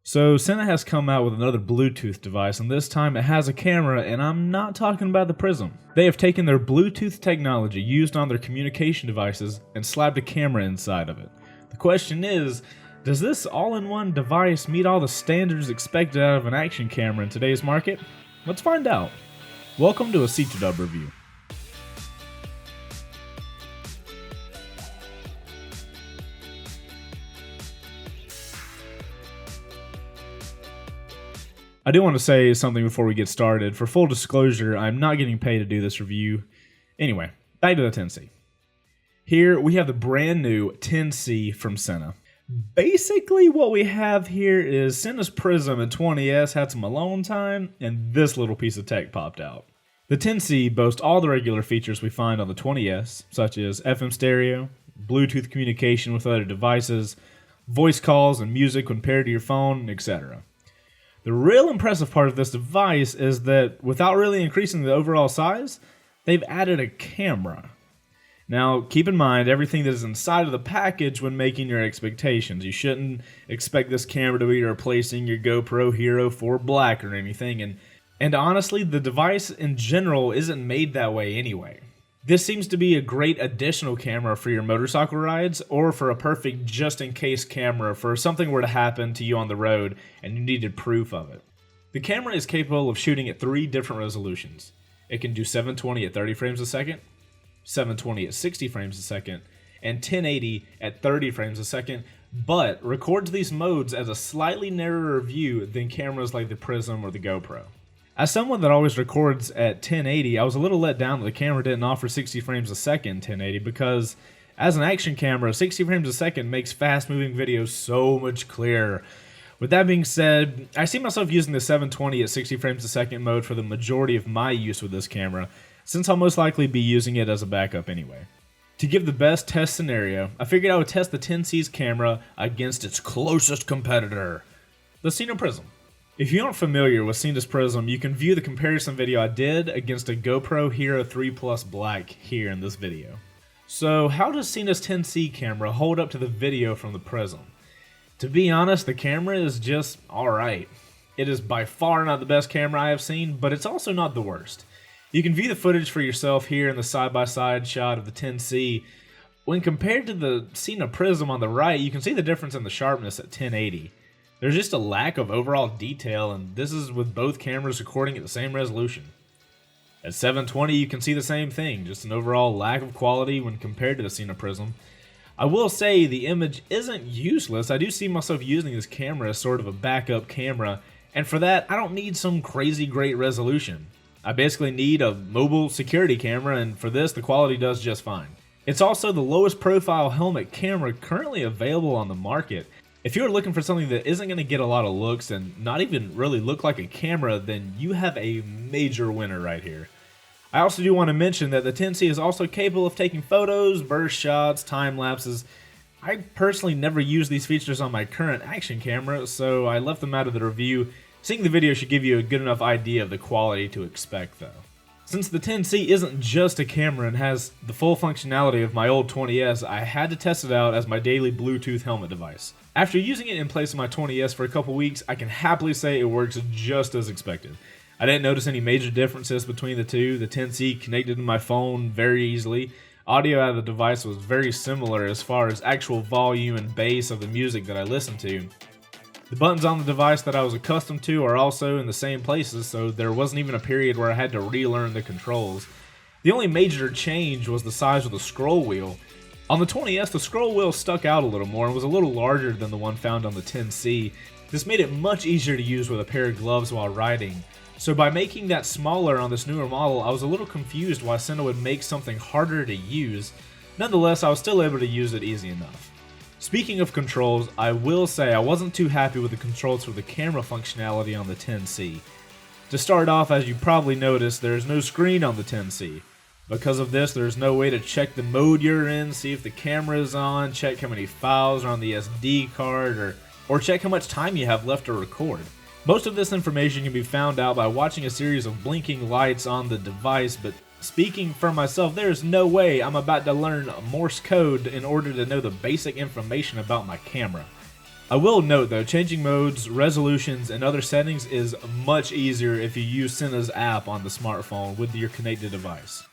So Sena has come out with another Bluetooth device, and this time it has a camera, and I'm not talking about the Prism. They have taken their Bluetooth technology used on their communication devices and slapped a camera inside of it. The question is, does this all-in-one device meet all the standards expected out of an action camera in today's market? Let's find out. Welcome to a C2Dub review. I do want to say something before we get started. For full disclosure, I'm not getting paid to do this review. Anyway, back to the 10C. Here we have the brand new 10C from Sena. Basically what we have here is Sena's Prism and 20S had some alone time, and this little piece of tech popped out. The 10C boasts all the regular features we find on the 20S, such as FM stereo, Bluetooth communication with other devices, voice calls and music when paired to your phone, etc. The real impressive part of this device is that without really increasing the overall size, they've added a camera. Now, keep in mind everything that is inside of the package when making your expectations. You shouldn't expect this camera to be replacing your GoPro Hero 4 Black or anything, and honestly, the device in general isn't made that way anyway. This seems to be a great additional camera for your motorcycle rides, or for a perfect just-in-case camera for something were to happen to you on the road and you needed proof of it. The camera is capable of shooting at 3 different resolutions. It can do 720 at 30 frames a second, 720 at 60 frames a second, and 1080 at 30 frames a second, but records these modes as a slightly narrower view than cameras like the Prism or the GoPro. As someone that always records at 1080, I was a little let down that the camera didn't offer 60 frames a second 1080 because as an action camera, 60 frames a second makes fast-moving videos so much clearer. With that being said, I see myself using the 720 at 60 frames a second mode for the majority of my use with this camera, since I'll most likely be using it as a backup anyway. To give the best test scenario, I figured I would test the 10C's camera against its closest competitor, the Sena Prism. If you aren't familiar with Sena's Prism, you can view the comparison video I did against a GoPro Hero 3 Plus Black here in this video. So how does Sena's 10C camera hold up to the video from the Prism? To be honest, the camera is just alright. It is by far not the best camera I have seen, but it's also not the worst. You can view the footage for yourself here in the side-by-side shot of the 10C. When compared to the Sena Prism on the right, you can see the difference in the sharpness at 1080. There's just a lack of overall detail, and this is with both cameras recording at the same resolution. At 720 you can see the same thing, just an overall lack of quality when compared to the Sena Prism. I will say the image isn't useless. I do see myself using this camera as sort of a backup camera, and for that I don't need some crazy great resolution. I basically need a mobile security camera, and for this the quality does just fine. It's also the lowest profile helmet camera currently available on the market. If you're looking for something that isn't going to get a lot of looks and not even really look like a camera, then you have a major winner right here. I also do want to mention that the 10C is also capable of taking photos, burst shots, time lapses. I personally never use these features on my current action camera, so I left them out of the review. Seeing the video should give you a good enough idea of the quality to expect though. Since the 10C isn't just a camera and has the full functionality of my old 20S, I had to test it out as my daily Bluetooth helmet device. After using it in place of my 20S for a couple weeks, I can happily say it works just as expected. I didn't notice any major differences between the two. The 10C connected to my phone very easily. Audio out of the device was very similar as far as actual volume and bass of the music that I listened to. The buttons on the device that I was accustomed to are also in the same places, so there wasn't even a period where I had to relearn the controls. The only major change was the size of the scroll wheel. On the 20S, the scroll wheel stuck out a little more and was a little larger than the one found on the 10C. This made it much easier to use with a pair of gloves while riding. So by making that smaller on this newer model, I was a little confused why Sena would make something harder to use. Nonetheless, I was still able to use it easy enough. Speaking of controls, I will say I wasn't too happy with the controls for the camera functionality on the 10C. To start off, as you probably noticed, there is no screen on the 10C. Because of this, there's no way to check the mode you're in, see if the camera is on, check how many files are on the SD card, or check how much time you have left to record. Most of this information can be found out by watching a series of blinking lights on the device, but speaking for myself, there's no way I'm about to learn Morse code in order to know the basic information about my camera. I will note though, changing modes, resolutions, and other settings is much easier if you use Sena's app on the smartphone with your connected device.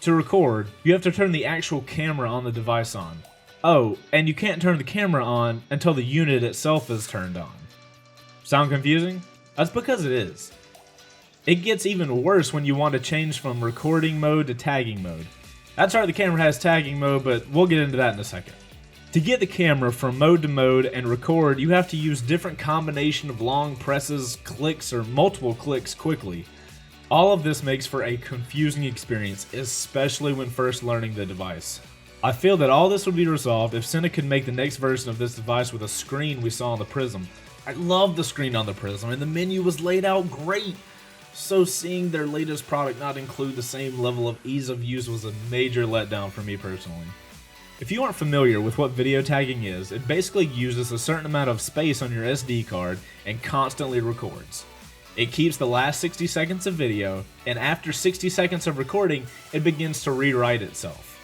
To record, you have to turn the actual camera on the device on. Oh, and you can't turn the camera on until the unit itself is turned on. Sound confusing? That's because it is. It gets even worse when you want to change from recording mode to tagging mode. That's right, the camera has tagging mode, but we'll get into that in a second. To get the camera from mode to mode and record, you have to use different combination of long presses, clicks, or multiple clicks quickly. All of this makes for a confusing experience, especially when first learning the device. I feel that all this would be resolved if Sena could make the next version of this device with a screen we saw on the Prism. I love the screen on the Prism, and the menu was laid out great. So seeing their latest product not include the same level of ease of use was a major letdown for me personally. If you aren't familiar with what video tagging is, it basically uses a certain amount of space on your SD card and constantly records. It keeps the last 60 seconds of video, and after 60 seconds of recording, it begins to rewrite itself.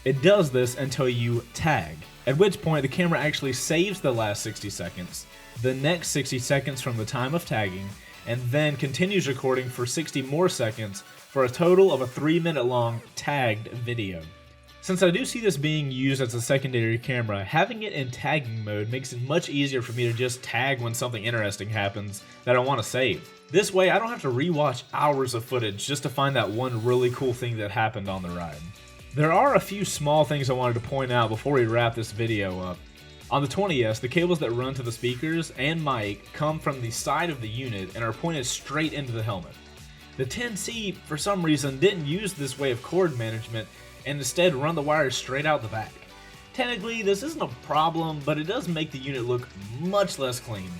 It does this until you tag, at which point the camera actually saves the last 60 seconds, the next 60 seconds from the time of tagging, and then continues recording for 60 more seconds for a total of a 3-minute long tagged video. Since I do see this being used as a secondary camera, having it in tagging mode makes it much easier for me to just tag when something interesting happens that I want to save. This way I don't have to rewatch hours of footage just to find that one really cool thing that happened on the ride. There are a few small things I wanted to point out before we wrap this video up. On the 20S, the cables that run to the speakers and mic come from the side of the unit and are pointed straight into the helmet. The 10C, for some reason, didn't use this way of cord management and instead run the wires straight out the back. Technically, this isn't a problem, but it does make the unit look much less clean.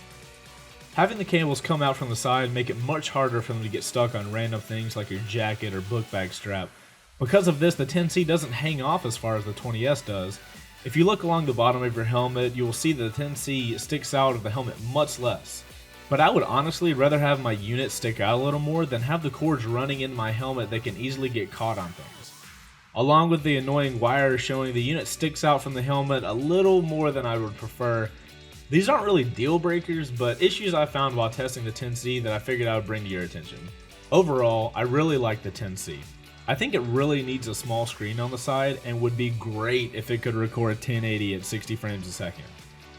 Having the cables come out from the side make it much harder for them to get stuck on random things like your jacket or book bag strap. Because of this, the 10C doesn't hang off as far as the 20S does. If you look along the bottom of your helmet, you will see that the 10C sticks out of the helmet much less. But I would honestly rather have my unit stick out a little more than have the cords running in my helmet that can easily get caught on things. Along with the annoying wires showing the unit sticks out from the helmet a little more than I would prefer. These aren't really deal breakers, but issues I found while testing the 10C that I figured I would bring to your attention. Overall, I really like the 10C. I think it really needs a small screen on the side and would be great if it could record 1080 at 60 frames a second.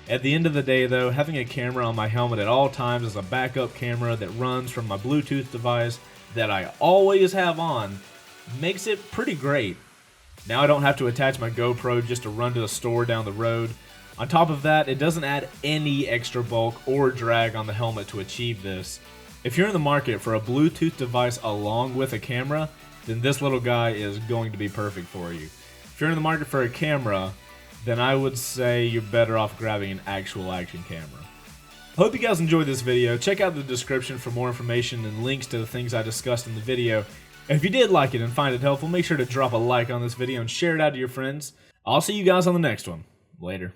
At the end of the day though, having a camera on my helmet at all times as a backup camera that runs from my Bluetooth device that I always have on makes it pretty great. Now I don't have to attach my GoPro just to run to the store down the road. On top of that, it doesn't add any extra bulk or drag on the helmet to achieve this. If you're in the market for a Bluetooth device along with a camera, then this little guy is going to be perfect for you. If you're in the market for a camera, then I would say you're better off grabbing an actual action camera. Hope you guys enjoyed this video. Check out the description for more information and links to the things I discussed in the video. If you did like it and find it helpful, make sure to drop a like on this video and share it out to your friends. I'll see you guys on the next one. Later.